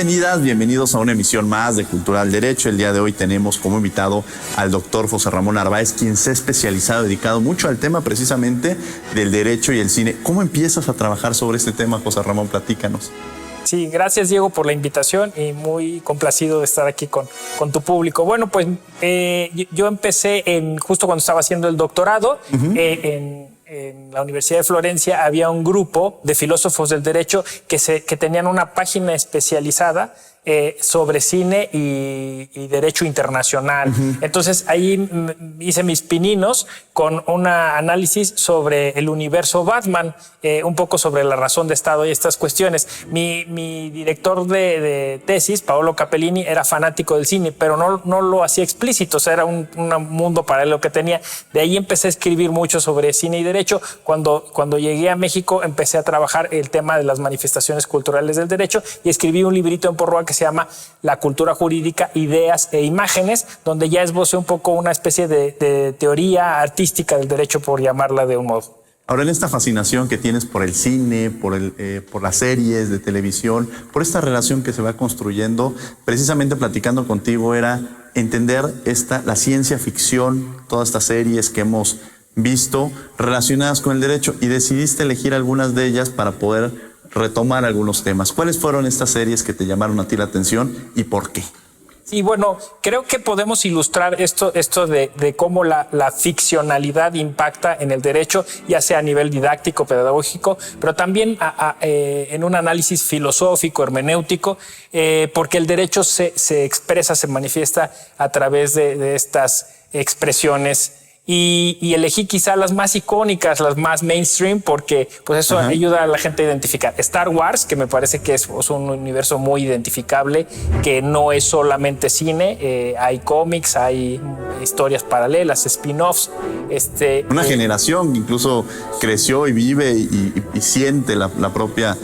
Bienvenidas, bienvenidos a una emisión más de Cultura al Derecho. El día de hoy tenemos como invitado al doctor José Ramón Narváez, quien se ha especializado, dedicado mucho al tema precisamente del derecho y el cine. ¿Cómo empiezas a trabajar sobre este tema, José Ramón? Platícanos. Sí, gracias Diego por la invitación y muy complacido de estar aquí con tu público. Bueno, pues yo empecé justo cuando estaba haciendo el doctorado. En la Universidad de Florencia había un grupo de filósofos del derecho que tenían una página especializada sobre cine y derecho internacional. Entonces ahí hice mis pininos con un análisis sobre el universo Batman, un poco sobre la razón de Estado y estas cuestiones. Mi director de tesis, Paolo Capellini, era fanático del cine, pero no lo hacía explícito, o sea, era un mundo paralelo que tenía. De ahí empecé a escribir mucho sobre cine y derecho. Cuando llegué a México empecé a trabajar el tema de las manifestaciones culturales del derecho y escribí un librito en Porrúa que se llama La cultura jurídica, ideas e imágenes, donde ya esbocé un poco una especie de teoría artística del derecho, por llamarla de un modo. Ahora, en esta fascinación que tienes por el cine, por las series de televisión, por esta relación que se va construyendo, precisamente platicando contigo era entender la ciencia ficción, todas estas series que hemos visto relacionadas con el derecho, y decidiste elegir algunas de ellas para poder retomar algunos temas. ¿Cuáles fueron estas series que te llamaron a ti la atención y por qué? Sí, bueno, creo que podemos ilustrar esto de cómo la ficcionalidad impacta en el derecho, ya sea a nivel didáctico, pedagógico, pero también en un análisis filosófico, hermenéutico, porque el derecho se expresa, se manifiesta a través de estas expresiones. Y elegí quizá las más icónicas, las más mainstream, porque pues eso ayuda a la gente a identificar. Star Wars, que me parece que es un universo muy identificable, que no es solamente cine, hay cómics, hay historias paralelas, spin-offs. Una generación que incluso creció y vive y siente la propia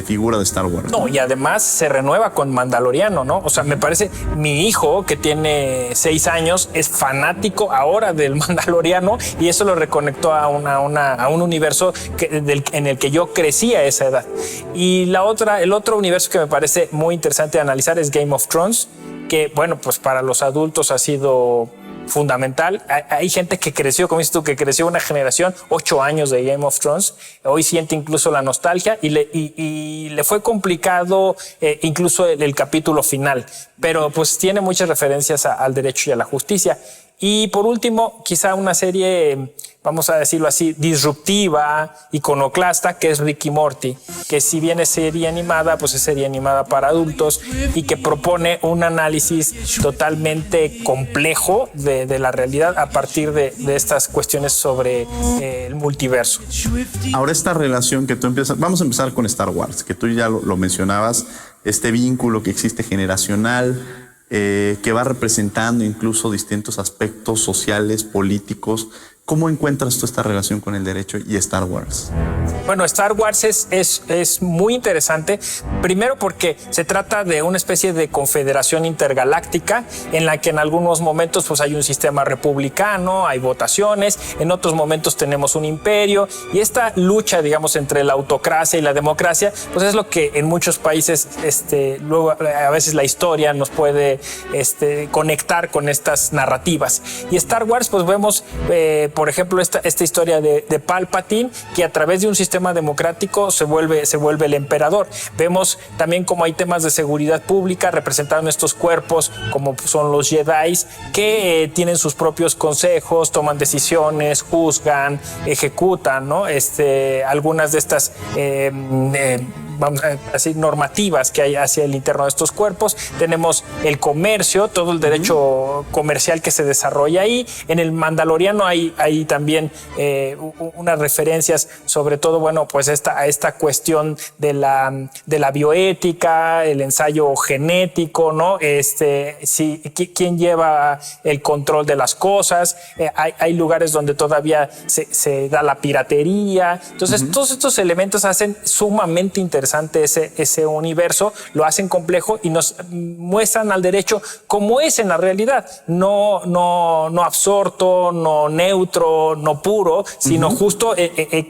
figura de Star Wars. No, y además se renueva con Mandaloriano, ¿no? O sea, me parece, mi hijo, que tiene 6 años, es fanático ahora del Mandaloriano, y eso lo reconectó a un universo en el que yo crecí a esa edad. Y el otro universo que me parece muy interesante de analizar es Game of Thrones, que bueno, pues para los adultos ha sido fundamental. Hay gente que creció, como dices tú, que creció una generación, 8 años de Game of Thrones, hoy siente incluso la nostalgia y le fue complicado incluso el capítulo final, pero pues tiene muchas referencias al derecho y a la justicia. Y por último, quizá una serie, vamos a decirlo así, disruptiva, iconoclasta, que es Rick y Morty, que si bien es serie animada, pues es serie animada para adultos y que propone un análisis totalmente complejo de la realidad a partir de estas cuestiones sobre el multiverso. Ahora, esta relación que tú empiezas, vamos a empezar con Star Wars, que tú ya lo mencionabas, este vínculo que existe generacional, que va representando incluso distintos aspectos sociales, políticos. ¿Cómo encuentras tú esta relación con el derecho y Star Wars? Bueno, Star Wars es muy interesante, primero porque se trata de una especie de confederación intergaláctica en la que en algunos momentos pues hay un sistema republicano, hay votaciones, en otros momentos tenemos un imperio, y esta lucha, digamos, entre la autocracia y la democracia, pues es lo que en muchos países luego a veces la historia nos puede conectar con estas narrativas. Y Star Wars, pues vemos por ejemplo, esta historia de Palpatine, que a través de un sistema democrático se vuelve el emperador. Vemos también cómo hay temas de seguridad pública representados en estos cuerpos, como son los Jedi, que tienen sus propios consejos, toman decisiones, juzgan, ejecutan, ¿no? Algunas de estas vamos a decir, normativas que hay hacia el interno de estos cuerpos. Tenemos el comercio, todo el derecho comercial que se desarrolla ahí. En el Mandaloriano hay también unas referencias, sobre todo, bueno, pues a esta cuestión de la bioética, el ensayo genético, ¿no? ¿Quién lleva el control de las cosas? Hay lugares donde todavía se da la piratería. Entonces, todos estos elementos hacen sumamente interesante interesante ese universo, lo hacen complejo y nos muestran al derecho como es en la realidad, no absorto, no neutro, no puro, sino justo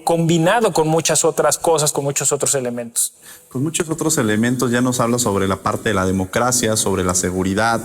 combinado con muchas otras cosas, con muchos otros elementos. Con muchos otros elementos. Ya nos habla sobre la parte de la democracia, sobre la seguridad,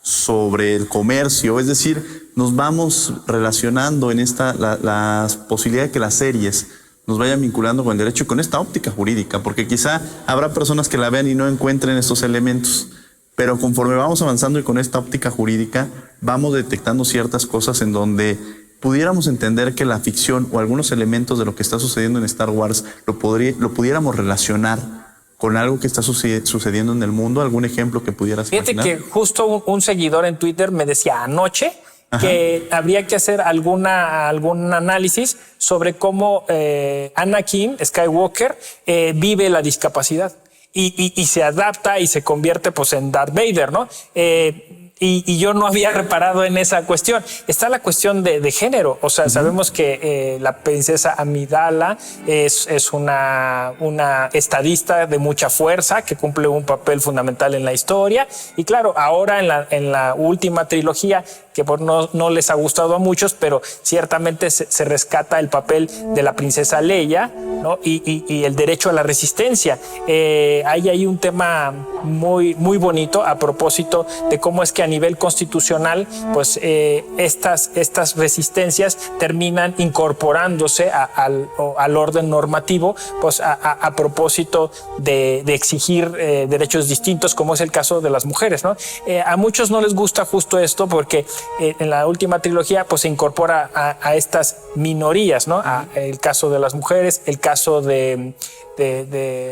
sobre el comercio. Es decir, nos vamos relacionando en la posibilidad de que las series nos vayan vinculando con el derecho y con esta óptica jurídica, porque quizá habrá personas que la vean y no encuentren estos elementos, pero conforme vamos avanzando y con esta óptica jurídica vamos detectando ciertas cosas en donde pudiéramos entender que la ficción o algunos elementos de lo que está sucediendo en Star Wars lo pudiéramos relacionar con algo que está sucediendo en el mundo. ¿Algún ejemplo que pudieras imaginar? Fíjate que justo un seguidor en Twitter me decía anoche que habría que hacer algún análisis sobre cómo Anakin Skywalker vive la discapacidad y se adapta y se convierte pues en Darth Vader, ¿no? Y yo no había reparado en esa cuestión. Está la cuestión de género. O sea, sabemos que la princesa Amidala es una estadista de mucha fuerza que cumple un papel fundamental en la historia. Y claro, ahora en la última trilogía, que no les ha gustado a muchos, pero ciertamente se rescata el papel de la princesa Leia, ¿no? Y el derecho a la resistencia. Hay un tema muy, muy bonito a propósito de cómo es que a nivel constitucional, pues estas resistencias terminan incorporándose al orden normativo, pues a propósito de exigir derechos distintos, como es el caso de las mujeres, ¿no? A muchos no les gusta justo esto porque en la última trilogía pues se incorpora a estas minorías, ¿no? El caso de las mujeres, el caso de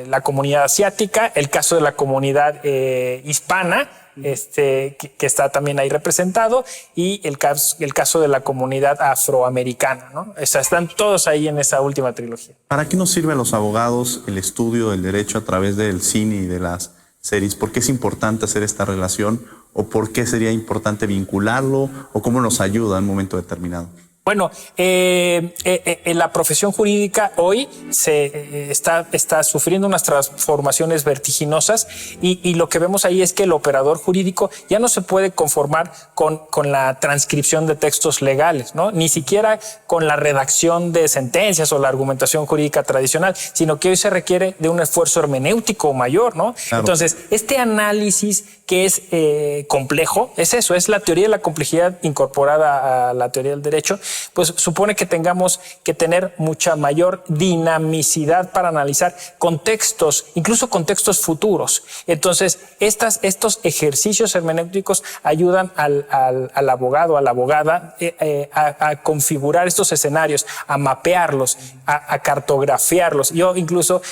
la comunidad asiática, el caso de la comunidad hispana, que está también ahí representado, y el caso de la comunidad afroamericana, ¿no? O sea, están todos ahí en esa última trilogía. ¿Para qué nos sirve a los abogados el estudio del derecho a través del cine y de las series? ¿Por qué es importante hacer esta relación? ¿O por qué sería importante vincularlo? ¿O cómo nos ayuda en un momento determinado? Bueno, la profesión jurídica hoy está sufriendo unas transformaciones vertiginosas y lo que vemos ahí es que el operador jurídico ya no se puede conformar con la transcripción de textos legales, ¿no? Ni siquiera con la redacción de sentencias o la argumentación jurídica tradicional, sino que hoy se requiere de un esfuerzo hermenéutico mayor, ¿no? Claro. Entonces, este análisis que es complejo, es eso, es la teoría de la complejidad incorporada a la teoría del derecho, pues supone que tengamos que tener mucha mayor dinamicidad para analizar contextos, incluso contextos futuros. Entonces, estos ejercicios hermenéuticos ayudan al abogado, a la abogada, a configurar estos escenarios, a mapearlos, a cartografiarlos. Yo incluso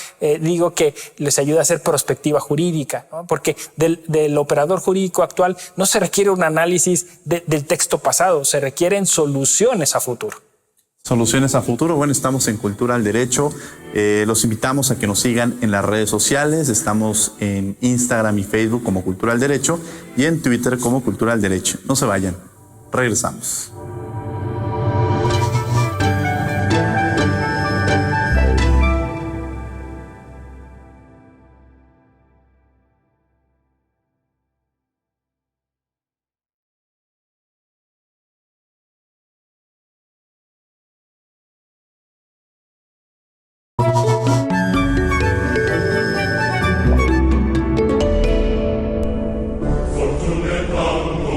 digo que les ayuda a hacer prospectiva jurídica, ¿no? Porque del operador jurídico actual no se requiere un análisis del texto pasado, se requieren soluciones a futuro. Soluciones a futuro. Bueno, estamos en Cultura al Derecho. Los invitamos a que nos sigan en las redes sociales. Estamos en Instagram y Facebook como Cultura al Derecho y en Twitter como Cultura al Derecho. No se vayan. Regresamos.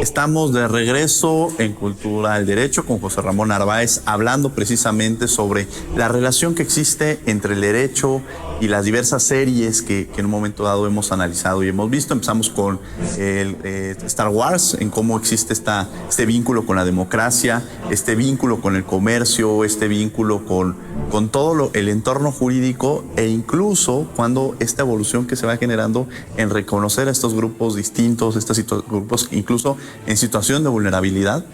Estamos de regreso en Cultura del Derecho con José Ramón Narváez, hablando precisamente sobre la relación que existe entre el derecho y las diversas series que en un momento dado hemos analizado y hemos visto. Empezamos con Star Wars, en cómo existe este vínculo con la democracia, este vínculo con el comercio, este vínculo con todo el entorno jurídico, e incluso cuando esta evolución que se va generando en reconocer a estos grupos distintos, estos grupos incluso en situación de vulnerabilidad,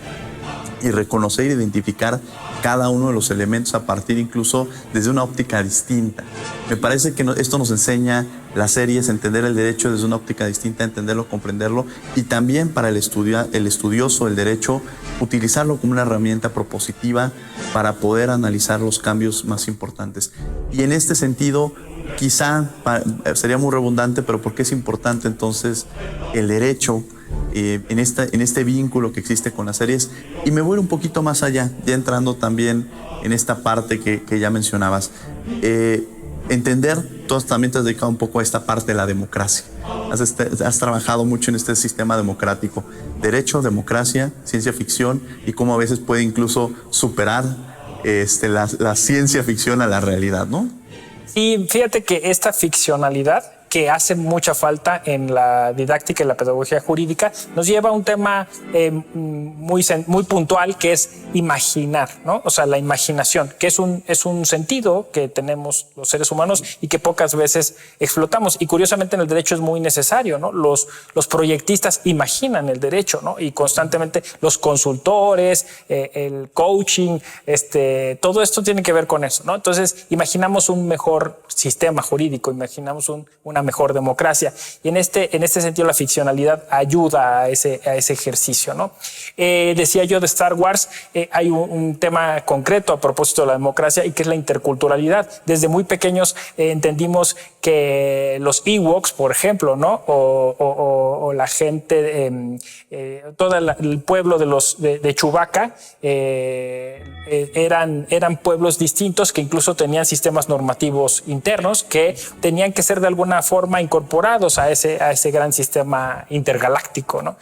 y reconocer e identificar cada uno de los elementos a partir incluso desde una óptica distinta. Me parece que esto nos enseña las series, entender el derecho desde una óptica distinta, entenderlo, comprenderlo, y también para el estudioso del derecho, utilizarlo como una herramienta propositiva para poder analizar los cambios más importantes. Y en este sentido, quizá sería muy redundante, pero ¿por qué es importante entonces el derecho en este vínculo que existe con las series? Y me voy un poquito más allá, ya entrando también en esta parte que ya mencionabas. Entender, tú también te has dedicado un poco a esta parte de la democracia. Has trabajado mucho en este sistema democrático. Derecho, democracia, ciencia ficción y cómo a veces puede incluso superar la ciencia ficción a la realidad, ¿no? Y fíjate que esta ficcionalidad que hace mucha falta en la didáctica y la pedagogía jurídica nos lleva a un tema muy puntual, que es imaginar, ¿no? O sea, la imaginación, que es un sentido que tenemos los seres humanos y que pocas veces explotamos. Y curiosamente en el derecho es muy necesario, ¿no? Los proyectistas imaginan el derecho, ¿no? Y constantemente los consultores, el coaching, todo esto tiene que ver con eso, ¿no? Entonces imaginamos un mejor sistema jurídico, imaginamos una mejor democracia. Y en este sentido la ficcionalidad ayuda a ese ejercicio, ¿no? Decía yo de Star Wars, hay un tema concreto a propósito de la democracia y que es la interculturalidad. Desde muy pequeños entendimos que los Ewoks, por ejemplo, ¿no? O la gente, todo el pueblo de Chewbacca, eran pueblos distintos que incluso tenían sistemas normativos internos que tenían que ser de alguna forma incorporados a ese gran sistema intergaláctico, ¿no?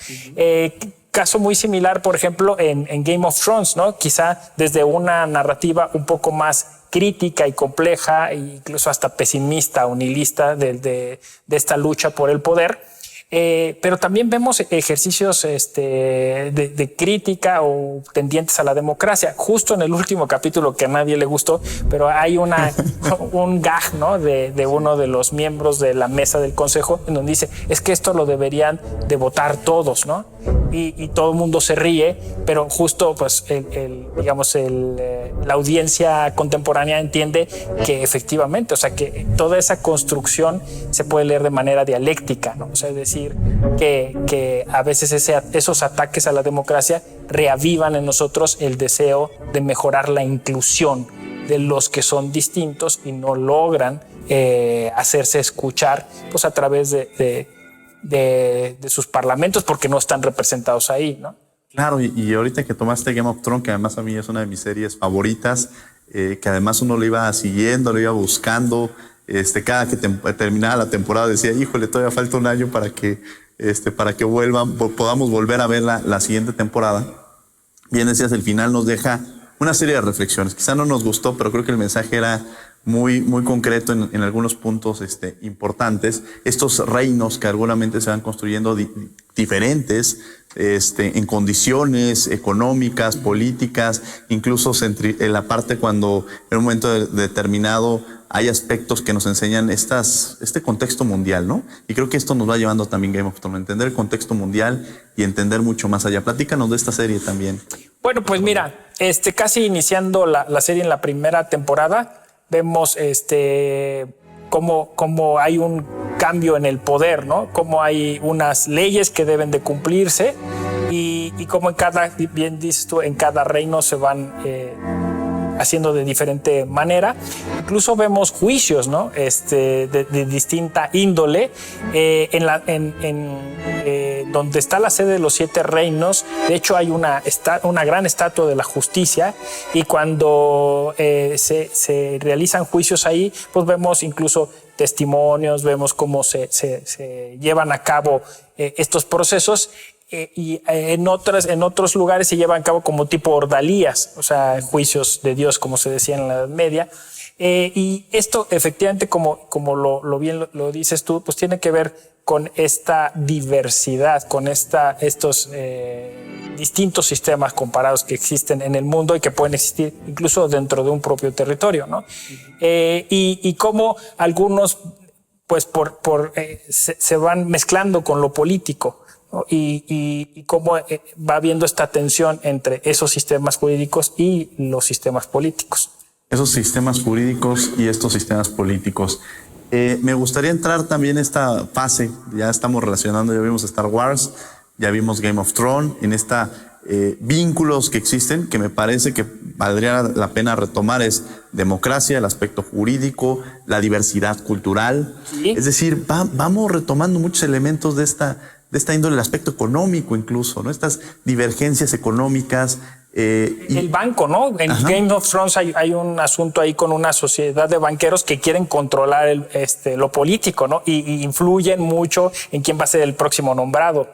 Caso muy similar, por ejemplo, en Game of Thrones, ¿no? Quizá desde una narrativa un poco más crítica y compleja, e incluso hasta pesimista o nihilista de esta lucha por el poder. Pero también vemos ejercicios de crítica o tendientes a la democracia. Justo en el último capítulo, que a nadie le gustó, pero hay un gag, ¿no? de uno de los miembros de la mesa del consejo, en donde dice, es que esto lo deberían de votar todos, ¿no? Y todo el mundo se ríe, pero justo pues la audiencia contemporánea entiende que efectivamente, o sea, que toda esa construcción se puede leer de manera dialéctica, ¿no? O sea, es decir, que a veces esos ataques a la democracia reavivan en nosotros el deseo de mejorar la inclusión de los que son distintos y no logran hacerse escuchar pues a través de sus parlamentos porque no están representados ahí, ¿no? Claro, y ahorita que tomaste Game of Thrones, que además a mí es una de mis series favoritas, que además uno lo iba siguiendo, lo iba buscando, cada que terminaba la temporada decía, híjole, todavía falta un año para que podamos volver a ver la siguiente temporada. Bien decías, el final nos deja una serie de reflexiones. Quizá no nos gustó, pero creo que el mensaje era muy, muy concreto en algunos puntos importantes. Estos reinos que seguramente se van construyendo diferentes en condiciones económicas, políticas, incluso en la parte cuando en un momento determinado hay aspectos que nos enseñan este contexto mundial, ¿no? Y creo que esto nos va llevando también Game of Thrones, entender el contexto mundial y entender mucho más allá. Platícanos de esta serie también. Bueno, pues mira, casi iniciando la serie en la primera temporada, vemos cómo hay un cambio en el poder, ¿no? Cómo hay unas leyes que deben de cumplirse y cómo bien dices tú, en cada reino se van haciendo de diferente manera. Incluso vemos juicios, ¿no? De distinta índole donde está la sede de los 7 reinos. De hecho, hay una gran estatua de la justicia y cuando se realizan juicios ahí, pues vemos incluso testimonios, vemos cómo se llevan a cabo estos procesos. Y en otros lugares se llevan a cabo como tipo ordalías, o sea, juicios de Dios, como se decía en la Edad Media. Y esto efectivamente, como lo dices tú, pues tiene que ver con esta diversidad, con estos distintos sistemas comparados que existen en el mundo y que pueden existir incluso dentro de un propio territorio, ¿no? Y cómo algunos pues se van mezclando con lo político, ¿no? Y cómo va habiendo esta tensión entre esos sistemas jurídicos y los sistemas políticos. Esos sistemas jurídicos y estos sistemas políticos. Me gustaría entrar también en esta fase, ya estamos relacionando, ya vimos Star Wars, ya vimos Game of Thrones, en esta vínculos que existen que me parece que valdría la pena retomar es democracia, el aspecto jurídico, la diversidad cultural. Sí. Es decir, vamos retomando muchos elementos de esta índole, el aspecto económico incluso, ¿no? Estas divergencias económicas. El banco, ¿no? En Game of Thrones hay un asunto ahí con una sociedad de banqueros que quieren controlar lo político, ¿no? Y influyen mucho en quién va a ser el próximo nombrado.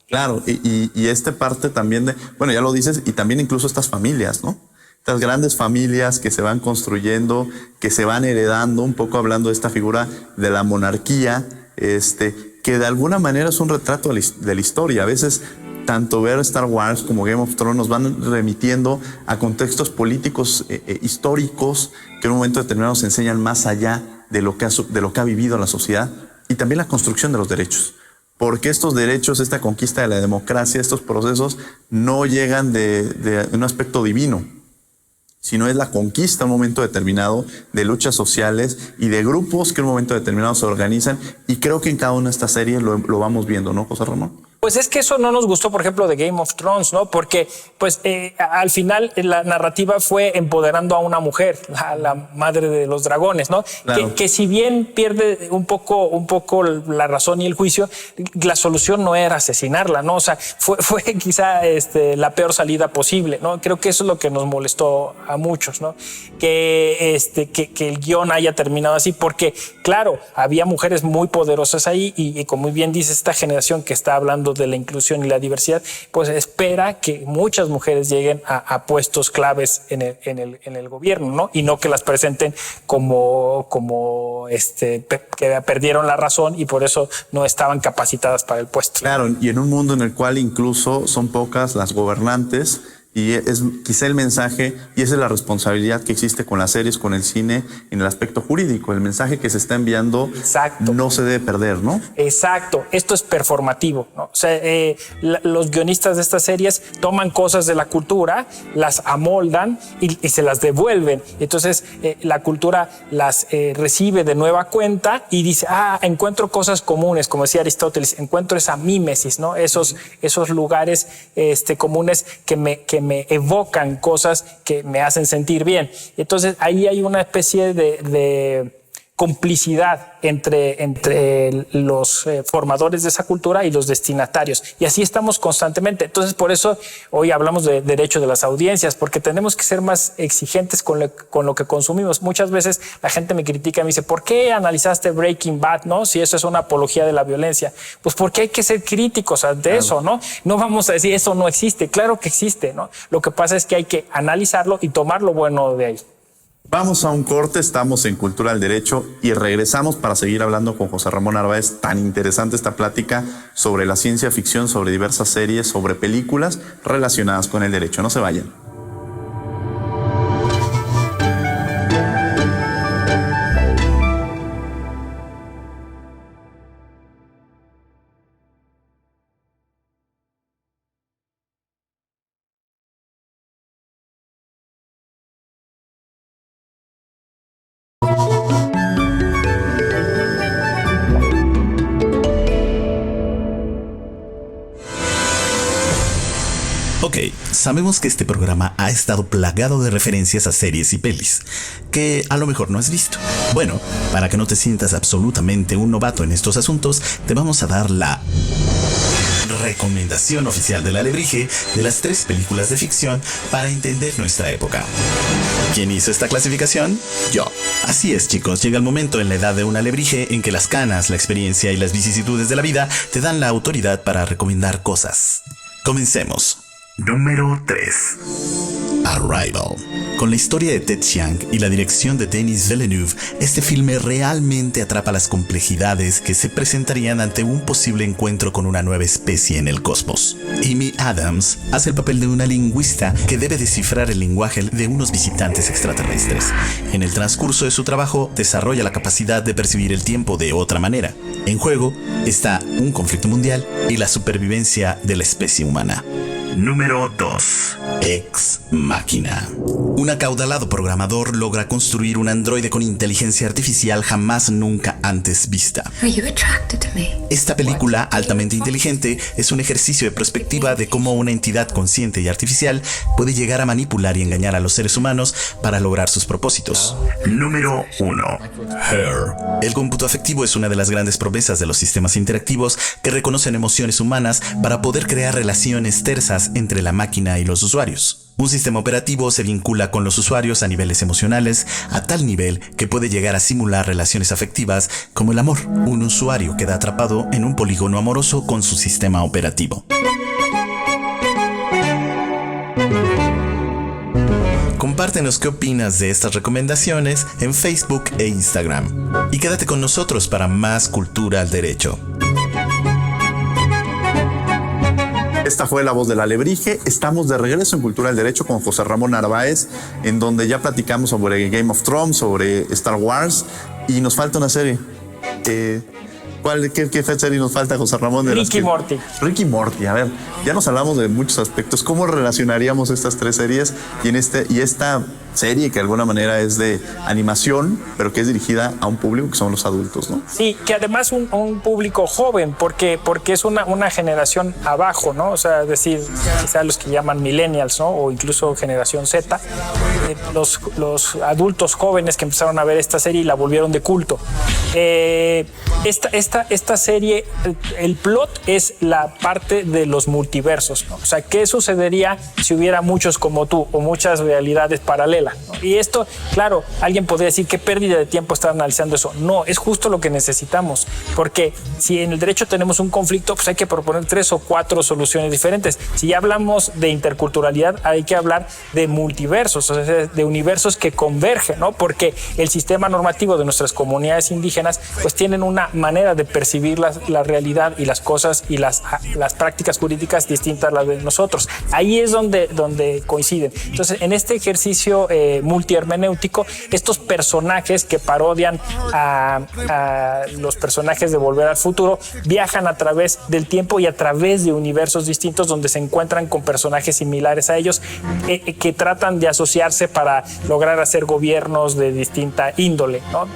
Claro, y esta parte también de, bueno, ya lo dices, y también incluso estas familias, ¿no? Estas grandes familias que se van construyendo, que se van heredando, un poco hablando de esta figura de la monarquía, que de alguna manera es un retrato de la historia. A veces, tanto ver Star Wars como Game of Thrones nos van remitiendo a contextos políticos históricos que en un momento determinado nos enseñan más allá de lo que ha vivido la sociedad, y también la construcción de los derechos. Porque estos derechos, esta conquista de la democracia, estos procesos no llegan de un aspecto divino, sino es la conquista en un momento determinado de luchas sociales y de grupos que en un momento determinado se organizan, y creo que en cada una de estas series lo vamos viendo, ¿no, José Ramón? Pues es que eso no nos gustó, por ejemplo, de Game of Thrones, ¿no? Porque, pues, al final la narrativa fue empoderando a una mujer, a la madre de los dragones, ¿no? Claro. Que si bien pierde un poco la razón y el juicio, la solución no era asesinarla, ¿no? O sea, fue quizá la peor salida posible, ¿no? Creo que eso es lo que nos molestó a muchos, ¿no? Que el guión haya terminado así, porque, claro, había mujeres muy poderosas ahí y como muy bien dice esta generación que está hablando de la inclusión y la diversidad, pues espera que muchas mujeres lleguen a puestos claves en el gobierno, ¿no? Y no que las presenten como que perdieron la razón y por eso no estaban capacitadas para el puesto. Claro, y en un mundo en el cual incluso son pocas las gobernantes, y es quizá el mensaje, y esa es la responsabilidad que existe con las series, con el cine, en el aspecto jurídico. El mensaje que se está enviando no se debe perder, ¿no? Exacto, esto es performativo, ¿no? O sea, los guionistas de estas series toman cosas de la cultura, las amoldan y se las devuelven. Entonces la cultura las recibe de nueva cuenta y dice, encuentro cosas comunes, como decía Aristóteles, encuentro esa mímesis, ¿no? Esos lugares comunes que me evocan cosas que me hacen sentir bien. Entonces ahí hay una especie de complicidad entre los formadores de esa cultura y los destinatarios. Y así estamos constantemente. Entonces, por eso hoy hablamos de derecho de las audiencias, porque tenemos que ser más exigentes con lo que consumimos. Muchas veces la gente me critica y me dice, ¿por qué analizaste Breaking Bad, no? Si eso es una apología de la violencia. Pues porque hay que ser críticos ante eso, ¿no? No vamos a decir eso no existe. Claro que existe, ¿no? Lo que pasa es que hay que analizarlo y tomar lo bueno de ahí. Vamos a un corte, estamos en Cultura del Derecho y regresamos para seguir hablando con José Ramón Narváez. Tan interesante esta plática sobre la ciencia ficción, sobre diversas series, sobre películas relacionadas con el derecho. No se vayan. Ok, sabemos que este programa ha estado plagado de referencias a series y pelis, que a lo mejor no has visto. Bueno, para que no te sientas absolutamente un novato en estos asuntos, te vamos a dar la recomendación oficial del Alebrije de las 3 películas de ficción para entender nuestra época. ¿Quién hizo esta clasificación? Yo. Así es, chicos, llega el momento en la edad de un alebrije en que las canas, la experiencia y las vicisitudes de la vida te dan la autoridad para recomendar cosas. Comencemos. Número 3. Arrival. Con la historia de Ted Chiang y la dirección de Denis Villeneuve, este filme realmente atrapa las complejidades que se presentarían ante un posible encuentro con una nueva especie en el cosmos. Amy Adams hace el papel de una lingüista que debe descifrar el lenguaje de unos visitantes extraterrestres. En el transcurso de su trabajo, desarrolla la capacidad de percibir el tiempo de otra manera. En juego está un conflicto mundial y la supervivencia de la especie humana. Número 2. Ex Machina. Un acaudalado programador logra construir un androide con inteligencia artificial jamás nunca antes vista. Esta película altamente inteligente es un ejercicio de perspectiva de cómo una entidad consciente y artificial puede llegar a manipular y engañar a los seres humanos para lograr sus propósitos. Número 1. Her. El cómputo afectivo es una de las grandes promesas de los sistemas interactivos que reconocen emociones humanas para poder crear relaciones tersas entre la máquina y los usuarios. Un sistema operativo se vincula con los usuarios a niveles emocionales, a tal nivel que puede llegar a simular relaciones afectivas como el amor. Un usuario queda atrapado en un polígono amoroso con su sistema operativo. Compártenos qué opinas de estas recomendaciones en Facebook e Instagram. Y quédate con nosotros para más Cultura al Derecho. Esta fue La Voz del Alebrije. Estamos de regreso en Cultura del Derecho con José Ramón Narváez, en donde ya platicamos sobre Game of Thrones, sobre Star Wars, y nos falta una serie. ¿Qué serie nos falta, José Ramón? Rick y Morty. Rick y Morty. A ver, ya nos hablamos de muchos aspectos. ¿Cómo relacionaríamos estas tres series y esta serie que de alguna manera es de animación, pero que es dirigida a un público que son los adultos, ¿no? Sí, que además un público joven, porque es una generación abajo, ¿no? O sea, es decir, quizás los que llaman millennials, ¿no? O incluso generación Z, los adultos jóvenes que empezaron a ver esta serie y la volvieron de culto. Esta serie, el plot es la parte de los multiversos, ¿no? O sea, ¿qué sucedería si hubiera muchos como tú o muchas realidades paralelas, ¿no? Y esto, claro, alguien podría decir qué pérdida de tiempo estar analizando eso. No, es justo lo que necesitamos, porque si en el derecho tenemos un conflicto, pues hay que proponer 3 o 4 soluciones diferentes. Si ya hablamos de interculturalidad, hay que hablar de multiversos, o sea, de universos que convergen, ¿no? Porque el sistema normativo de nuestras comunidades indígenas pues tienen una manera de percibir la realidad y las cosas y las prácticas jurídicas distintas a las de nosotros. Ahí es donde coinciden. Entonces, en este ejercicio multihermenéutico, estos personajes que parodian a los personajes de Volver al Futuro viajan a través del tiempo y a través de universos distintos donde se encuentran con personajes similares a ellos que tratan de asociarse para lograr hacer gobiernos de distinta índole, ¿no?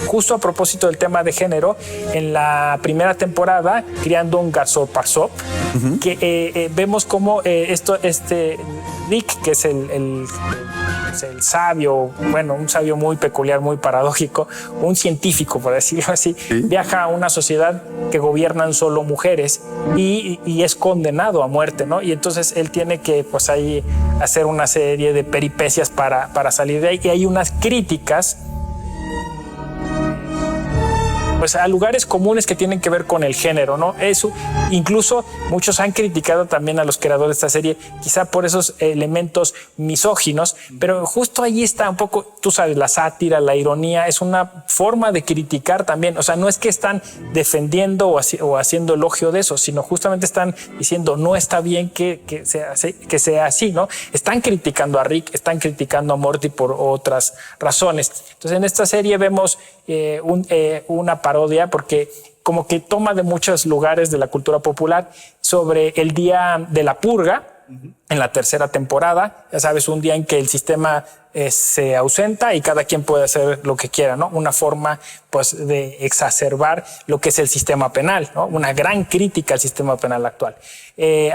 Justo a propósito del tema de género, en la primera temporada, Criando un Garzón-Parzop, que vemos cómo Rick, que es el sabio, bueno, un sabio muy peculiar, muy paradójico, un científico, por decirlo así, viaja a una sociedad que gobiernan solo mujeres y es condenado a muerte, ¿no? Y entonces él tiene que, pues, ahí hacer una serie de peripecias para salir de ahí. Y hay unas críticas pues a lugares comunes que tienen que ver con el género, ¿no? Eso, incluso muchos han criticado también a los creadores de esta serie, quizá por esos elementos misóginos, pero justo ahí está un poco, tú sabes, la sátira, la ironía, es una forma de criticar también, o sea, no es que están defendiendo o haciendo elogio de eso, sino justamente están diciendo no está bien que sea así, ¿no? Están criticando a Rick, están criticando a Morty por otras razones. Entonces, en esta serie vemos una parodia porque como que toma de muchos lugares de la cultura popular sobre el día de la purga en la tercera temporada, ya sabes, un día en que el sistema se ausenta y cada quien puede hacer lo que quiera, ¿no? Una forma pues de exacerbar lo que es el sistema penal, ¿no? Una gran crítica al sistema penal actual.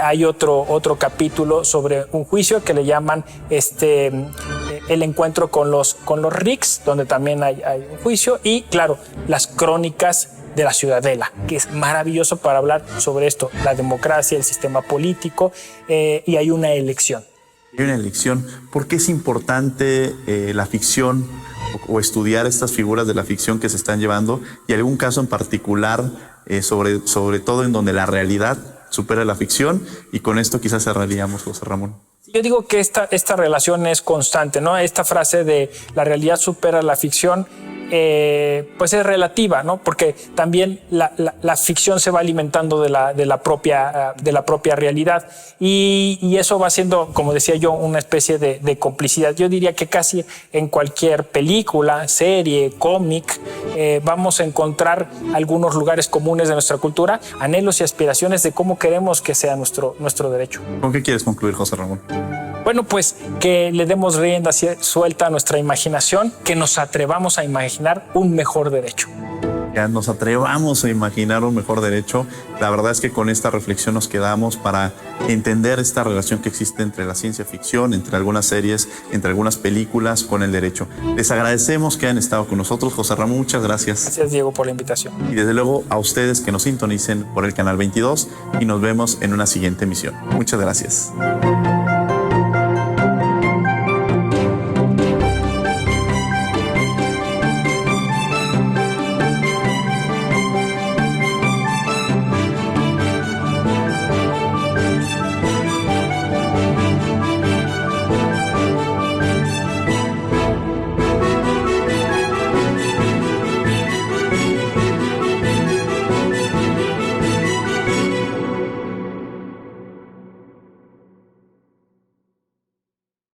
Hay otro capítulo sobre un juicio que le llaman el encuentro con los Ricks, donde también hay un juicio, y claro, las crónicas de la Ciudadela, que es maravilloso para hablar sobre esto, la democracia, el sistema político, y hay una elección. Hay una elección. ¿Por qué es importante la ficción o estudiar estas figuras de la ficción que se están llevando? Y algún caso en particular, sobre todo en donde la realidad supera la ficción, y con esto quizás cerraríamos, José Ramón. Yo digo que esta relación es constante, ¿no? Esta frase de la realidad supera la ficción pues es relativa, ¿no? Porque también la ficción se va alimentando de la propia realidad y eso va siendo, como decía yo, una especie de complicidad. Yo diría que casi en cualquier película, serie, cómic, vamos a encontrar algunos lugares comunes de nuestra cultura, anhelos y aspiraciones de cómo queremos que sea nuestro derecho. ¿Con qué quieres concluir, José Ramón? Bueno, pues que le demos rienda suelta a nuestra imaginación, que nos atrevamos a imaginar un mejor derecho. Que nos atrevamos a imaginar un mejor derecho. La verdad es que con esta reflexión nos quedamos para entender esta relación que existe entre la ciencia ficción, entre algunas series, entre algunas películas con el derecho. Les agradecemos que hayan estado con nosotros. José Ramón, muchas gracias. Gracias, Diego, por la invitación. Y desde luego a ustedes que nos sintonicen por el canal 22 y nos vemos en una siguiente emisión. Muchas gracias.